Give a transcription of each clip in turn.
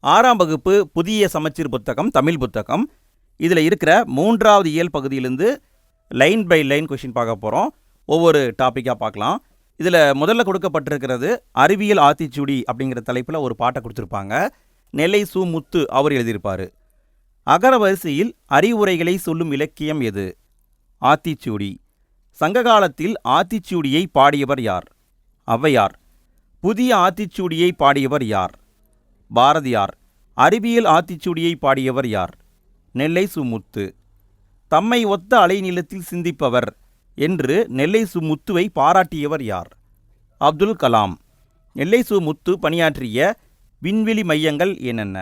6ஆம் வகுப்பு புதிய சமச்சீர் புத்தகம், தமிழ் புத்தகம். இதில் இருக்கிற 3வது இயல் பகுதியிலிருந்து லைன் பை லைன் கொஷின் பார்க்க போகிறோம். ஒவ்வொரு டாப்பிக்காக பார்க்கலாம். இதில் முதல்ல கொடுக்கப்பட்டிருக்கிறது அறிவியல் ஆத்திச்சூடி அப்படிங்கிற தலைப்பில் ஒரு பாட்டை கொடுத்துருப்பாங்க. நெல்லை சு. முத்து அவர் எழுதியிருப்பார். அகர வரிசையில் அறிவுரைகளை சொல்லும் இலக்கியம் எது? ஆத்திச்சூடி. சங்க காலத்தில் ஆத்திச்சூடியை பாடியவர் யார்? ஔவையார். புதிய ஆத்திச்சூடியை பாடியவர் யார்? பாரதியார். அறிவியல் ஆத்திச்சூடியை பாடியவர் யார்? நெல்லை சு. முத்து. தம்மை ஒத்த அலைநீளத்தில் சிந்திப்பவர் என்று நெல்லை சு. முத்துவை பாராட்டியவர் யார்? அப்துல் கலாம். நெல்லை சு. முத்து பணியாற்றிய விண்வெளி மையங்கள் என்னென்ன?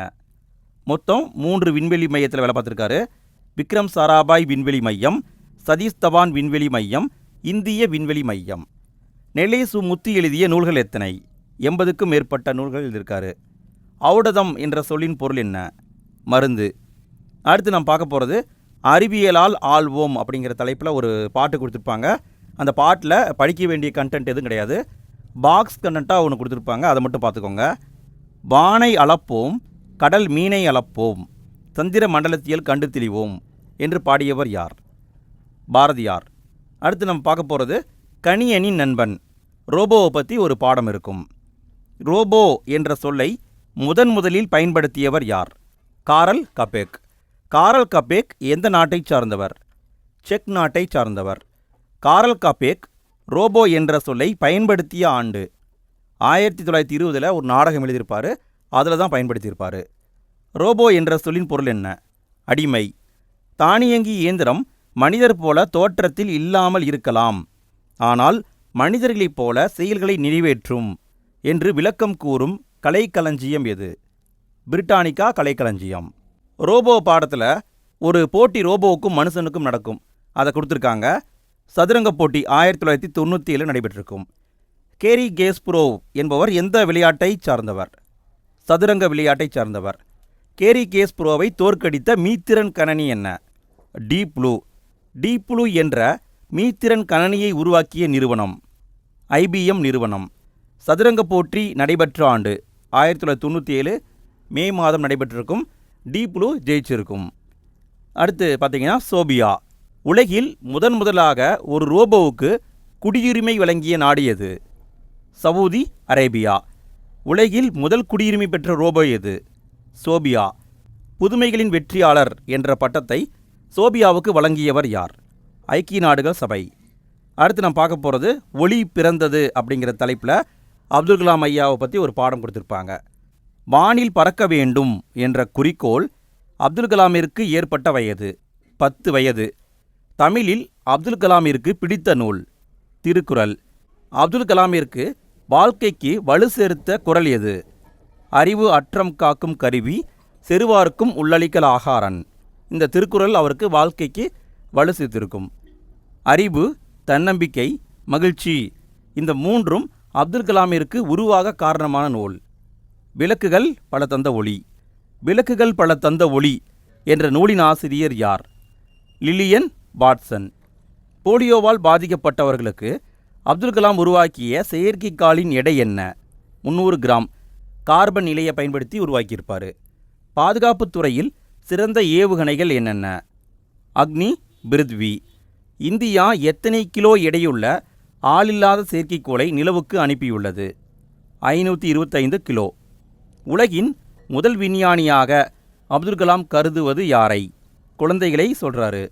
மொத்தம் 3 விண்வெளி மையத்தில் வேலை பார்த்துருக்காரு. விக்ரம் சாராபாய் விண்வெளி மையம், சதீஷ் தவான் விண்வெளி மையம், இந்திய விண்வெளி மையம். நெல்லை சு. முத்து எழுதிய நூல்கள் எத்தனை? 80க்கும் மேற்பட்ட நூல்கள் எழுதியிருக்காரு. ஔடதம் என்ற சொல்லின் பொருள் என்ன? மருந்து. அடுத்து நாம் பார்க்க போகிறது அறிவியலால் ஆள்வோம் அப்படிங்கிற தலைப்பில் ஒரு பாட்டு கொடுத்துருப்பாங்க. அந்த பாட்டில் படிக்க வேண்டிய கண்டென்ட் எதுவும் கிடையாது. பாக்ஸ் கண்டென்ட்டாக ஒன்று கொடுத்துருப்பாங்க, அதை மட்டும் பார்த்துக்கோங்க. வானை அளப்போம், கடல் மீனை அளப்போம், சந்திர மண்டலத்தியல் கண்டு திரிவோம் என்று பாடியவர் யார்? பாரதியார். அடுத்து நம்ம பார்க்க போகிறது கணியனின் நண்பன். ரோபோவை பற்றி ஒரு பாடம் இருக்கும். ரோபோ என்ற சொல்லை முதலில் பயன்படுத்தியவர் யார்? காரல் கபேக். காரல் கபேக் எந்த நாட்டைச் சார்ந்தவர்? செக் நாட்டை சார்ந்தவர். காரல் கபேக் ரோபோ என்ற சொல்லை பயன்படுத்திய ஆண்டு 1920 ஒரு நாடகம் எழுதியிருப்பார். அதில் தான் பயன்படுத்தியிருப்பார். ரோபோ என்ற சொல்லின் பொருள் என்ன? அடிமை. தானியங்கி இயந்திரம் மனிதர் போல தோற்றத்தில் இல்லாமல் இருக்கலாம், ஆனால் மனிதர்களைப் போல செயல்களை நிறைவேற்றும் என்று விளக்கம் கூறும் கலைக்களஞ்சியம் எது? பிரிட்டானிக்கா கலைக்களஞ்சியம். ரோபோ பாடத்தில் ஒரு போட்டி ரோபோவுக்கும் மனுஷனுக்கும் நடக்கும். அதை கொடுத்துருக்காங்க. சதுரங்க போட்டி 1997 நடைபெற்றிருக்கும். கேரி கேஸ்புரோவ் என்பவர் எந்த விளையாட்டை சார்ந்தவர்? சதுரங்க விளையாட்டை சார்ந்தவர். கேரி கேஸ்புரோவை தோற்கடித்த மீத்திறன் கணனி என்ன? Deep blue. டீப் ப்ளூ என்ற மீத்திறன் கணனியை உருவாக்கிய நிறுவனம் IBM நிறுவனம். சதுரங்க போட்டி நடைபெற்ற ஆண்டு 1997 மே மாதம் நடைபெற்றிருக்கும். Deep blue ஜெயிச்சிருக்கும். அடுத்து பார்த்தீங்கன்னா சோபியா. உலகில் முதலாக ஒரு ரோபோவுக்கு குடியுரிமை வழங்கிய நாடு எது? Saudi Arabia. உலகில் முதல் குடியுரிமை பெற்ற ரோபோ எது? சோபியா. புதுமைகளின் வெற்றியாளர் என்ற பட்டத்தை சோபியாவுக்கு வழங்கியவர் யார்? ஐக்கிய நாடுகள் சபை. அடுத்து நம்ம பார்க்க போகிறது ஒளி பிறந்தது அப்படிங்கிற தலைப்பில் அப்துல் கலாம் ஐயாவை பற்றி ஒரு பாடம் கொடுத்துருப்பாங்க. வானில் பறக்க வேண்டும் என்ற குறிக்கோள் அப்துல் கலாமிற்கு ஏற்பட்ட வயது 10 வயது. தமிழில் அப்துல் கலாமிற்கு பிடித்த நூல் திருக்குறள். அப்துல் கலாமிற்கு வாழ்க்கைக்கு வலு சேர்த்த குறள் எது? அறிவு அற்றம் காக்கும் கருவி, செருவார்க்கும் உள்ளளிக்கல் ஆகாரன். இந்த திருக்குறள் அவருக்கு வாழ்க்கைக்கு வலு சேர்த்திருக்கும். அறிவு, தன்னம்பிக்கை, மகிழ்ச்சி, இந்த 3ம் அப்துல் கலாமிற்கு உருவாக காரணமான நூல். விளக்குகள் பல தந்த ஒளி. விளக்குகள் பல தந்த ஒளி என்ற நூலின் ஆசிரியர் யார்? Lillian Watson. போலியோவால் பாதிக்கப்பட்டவர்களுக்கு அப்துல் கலாம் உருவாக்கிய செயற்கைக்காலின் எடை என்ன? 300 கிராம் கார்பன் நிலையை பயன்படுத்தி உருவாக்கியிருப்பார். பாதுகாப்புத் துறையில் சிறந்த ஏவுகணைகள் என்னென்ன? அக்னி, பிருத்வி. இந்தியா எத்தனை கிலோ எடையுள்ள ஆளில்லாத செயற்கைக்கோளை நிலவுக்கு அனுப்பியுள்ளது? 525 கிலோ. உலகின் முதல் விஞ்ஞானியாக அப்துல் கலாம் கருதுவது யாரை? குழந்தைகளை சொல்கிறாரு.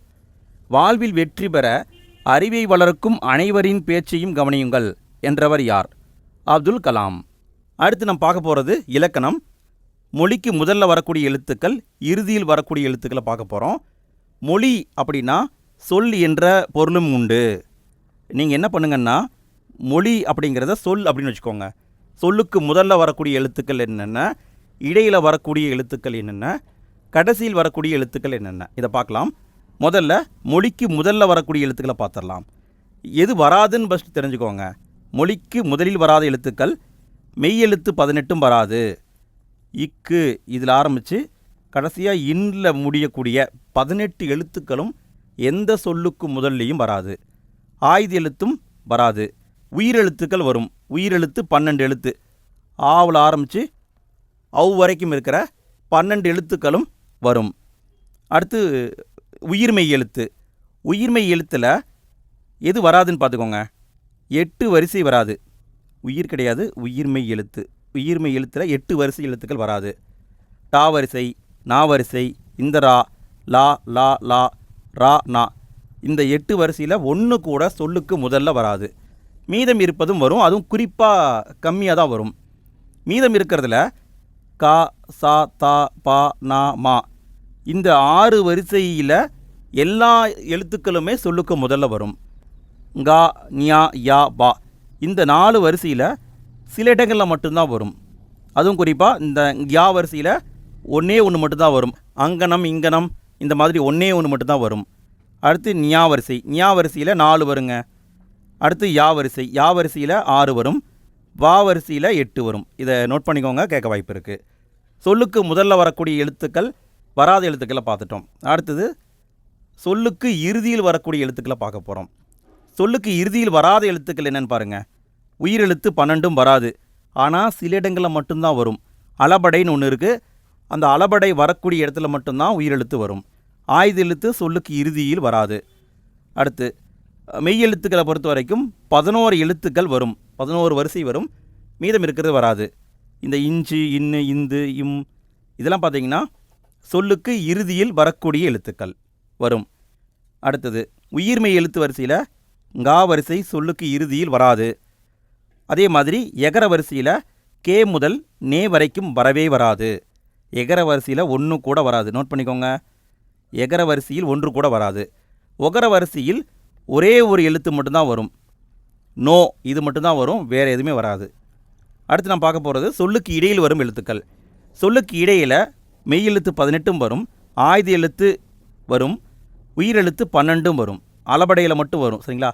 வாழ்வில் வெற்றி பெற அறிவை வளர்க்கும் அனைவரின் பேச்சையும் கவனியுங்கள் என்றவர் யார்? அப்துல் கலாம். அடுத்து நம்ம பார்க்க போகிறது இலக்கணம். மொழிக்கு முதல்ல வரக்கூடிய எழுத்துக்கள், இறுதியில் வரக்கூடிய எழுத்துக்களை பார்க்க போகிறோம். மொழி அப்படின்னா சொல் என்ற பொருளும் உண்டு. நீங்கள் என்ன பண்ணுங்கன்னா, மொழி அப்படிங்கிறத சொல் அப்படின்னு வச்சுக்கோங்க. சொல்லுக்கு முதல்ல வரக்கூடிய எழுத்துக்கள் என்னென்ன, இடையில் வரக்கூடிய எழுத்துக்கள் என்னென்ன, கடைசியில் வரக்கூடிய எழுத்துக்கள் என்னென்ன, இதை பார்க்கலாம். முதல்ல மொழிக்கு முதல்ல வரக்கூடிய எழுத்துக்களை பார்த்துடலாம். எது வராதுன்னு ஃபஸ்ட்டு தெரிஞ்சுக்கோங்க. மொழிக்கு முதலில் வராத எழுத்துக்கள் மெய் எழுத்து 18 வராது. இக்கு இதில் ஆரம்பித்து கடைசியாக இன்னில் முடியக்கூடிய 18 எழுத்துக்களும் எந்த சொல்லுக்கு முதல்லையும் வராது. ஆயுத எழுத்தும் வராது. உயிரெழுத்துக்கள் வரும். உயிரெழுத்து 12 எழுத்து. ஆவில் ஆரம்பித்து வரைக்கும் இருக்கிற 12 எழுத்துக்களும் வரும். அடுத்து உயிர்மெய் எழுத்து. உயிர்மெய் எழுத்தில் எது வராதுன்னு பார்த்துக்கோங்க. 8 வரிசை வராது. உயிர் கிடையாது, உயிர்மெய் எழுத்து. உயிர்மெய் எழுத்தில் 8 வரிசை எழுத்துக்கள் வராது. டா வரிசை, நா வரிசை, இந்த ரா, லா, லா, லா, ரா, நா, இந்த 8 வரிசையில் ஒன்று கூட சொல்லுக்கு முதல்ல வராது. மீதம் இருப்பதும் வரும், அதுவும் குறிப்பாக கம்மியாக தான் வரும். மீதம் இருக்கிறதுல கா, சா, தா, பா, நா, மா, இந்த 6 வரிசையில் எல்லா எழுத்துக்களுமே சொல்லுக்கு முதல்ல வரும். கா, ஞா, யா, பா, இந்த 4 வரிசையில் சில இடங்களில் மட்டும்தான் வரும். அதுவும் குறிப்பாக இந்த யா வரிசையில் ஒன்றே ஒன்று மட்டும்தான் வரும். அங்கனம், இங்கனம், இந்த மாதிரி ஒன்றே ஒன்று மட்டும்தான் வரும். அடுத்து ஞா வரிசை. ஞா வரிசையில் 4 வருங்க. அடுத்து யா வரிசை. யா வரிசையில் 6 வரும். வா வரிசையில் 8 வரும். இதை நோட் பண்ணிக்கோங்க, கேட்க வாய்ப்பு இருக்குது. சொல்லுக்கு முதல்ல வரக்கூடிய எழுத்துக்கள், வராத எழுத்துக்களை பார்த்துட்டோம். அடுத்தது சொல்லுக்கு இறுதியில் வரக்கூடிய எழுத்துக்களை பார்க்க போகிறோம். சொல்லுக்கு இறுதியில் வராத எழுத்துக்கள் என்னென்னு பாருங்கள். உயிரெழுத்து 12ம் வராது, ஆனால் சில இடங்களில் மட்டும்தான் வரும். அளபடைன்னு ஒன்று இருக்குது. அந்த அளபடை வரக்கூடிய இடத்துல மட்டும்தான் உயிரெழுத்து வரும். ஆயுத எழுத்து சொல்லுக்கு இறுதியில் வராது. அடுத்து மெய் எழுத்துக்களை பொறுத்த வரைக்கும் 11 எழுத்துக்கள் வரும். 11 வரிசை வரும், மீதம் இருக்கிறது வராது. இந்த இஞ்சு, இன்னு, இந்து, இம், இதெல்லாம் பார்த்தீங்கன்னா சொல்லுக்கு இறுதியில் வரக்கூடிய எழுத்துக்கள் வரும். அடுத்தது உயிர்மெய் எழுத்து வரிசையில் ngா வரிசை சொல்லுக்கு இறுதியில் வராது. அதே மாதிரி எகர வரிசையில் கே முதல் நே வரைக்கும் வரவே வராது. எகர வரிசையில் 1 கூட வராது. நோட் பண்ணிக்கோங்க, எகர வரிசையில் 1 கூட வராது. ஒகர வரிசையில் ஒரே ஒரு எழுத்து மட்டும்தான் வரும். நோ, இது மட்டும்தான் வரும், வேறு எதுவுமே வராது. அடுத்து நான் பார்க்க போகிறது சொல்லுக்கு இடையில் வரும் எழுத்துக்கள். சொல்லுக்கு இடையில் மெய் எழுத்து 18ம் வரும், ஆயுத எழுத்து வரும், உயிரெழுத்து 12ம் வரும். அளபடையில் மட்டும் வரும். சரிங்களா,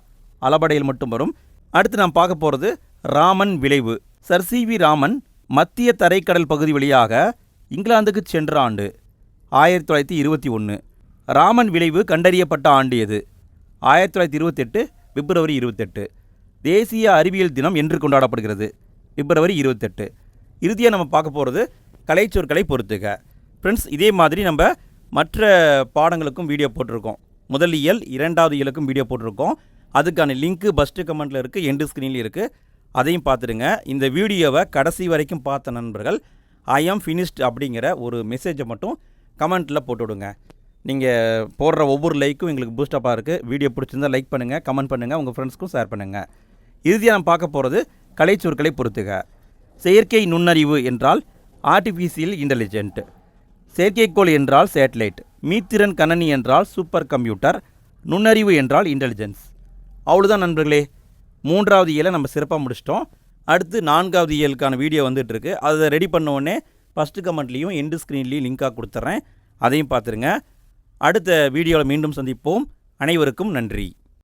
அளபடையில் மட்டும் வரும். அடுத்து நான் பார்க்க போகிறது ராமன் விளைவு. Sir CV. ராமன் மத்திய தரைக்கடல் பகுதி வழியாக இங்கிலாந்துக்கு சென்ற ஆண்டு 1921. ராமன் விளைவு கண்டறியப்பட்ட ஆண்டு எது? 1928 பிப்ரவரி 28. தேசிய அறிவியல் தினம் என்று கொண்டாடப்படுகிறது? பிப்ரவரி 28. இறுதியாக நம்ம பார்க்க போகிறது கலைச்சொற்களை பொறுத்துக. ஃப்ரெண்ட்ஸ், இதே மாதிரி நம்ம மற்ற பாடங்களுக்கும் வீடியோ போட்டிருக்கோம். முதல் இயல், 2வது இயலுக்கும் வீடியோ போட்டிருக்கோம். அதுக்கான லிங்க்கு ஃபஸ்ட்டு கமெண்ட்டில் இருக்குது, எண்டு ஸ்க்ரீன்லேயும் இருக்குது. அதையும் பார்த்துடுங்க. இந்த வீடியோவை கடைசி வரைக்கும் பார்த்த நண்பர்கள் ஐ ஆம் ஃபினிஷ்ட் அப்படிங்கிற ஒரு மெசேஜை மட்டும் கமெண்ட்டில் போட்டு விடுங்க. நீங்கள் போடுற ஒவ்வொரு லைக்கும் எங்களுக்கு பூஸ்டப்பாக இருக்குது. வீடியோ பிடிச்சிருந்தால் லைக் பண்ணுங்கள், கமெண்ட் பண்ணுங்கள், உங்கள் ஃப்ரெண்ட்ஸ்க்கும் ஷேர் பண்ணுங்கள். இறுதியாக நம்ம பார்க்க போகிறது கலைச்சொற்களை பொறுத்துக. செயற்கை நுண்ணறிவு என்றால் ஆர்டிஃபிஷியல் இன்டெலிஜென்ட். செயற்கைக்கோள் என்றால் சேட்டலைட். மீத்திறன் கணனி என்றால் சூப்பர் கம்ப்யூட்டர். நுண்ணறிவு என்றால் இன்டெலிஜென்ஸ். அவ்வளோதான் நண்பர்களே, 3வது இயலை நம்ம சிறப்பாக முடிச்சிட்டோம். அடுத்து 4வது இயலுக்கான வீடியோ வந்துட்டுருக்கு. அதை ரெடி பண்ண உடனே ஃபஸ்ட்டு கமெண்ட்லேயும் எண்டு ஸ்க்ரீன்லேயும் லிங்காக கொடுத்துட்றேன். அதையும் பார்த்துருங்க. அடுத்த வீடியோவில் மீண்டும் சந்திப்போம். அனைவருக்கும் நன்றி.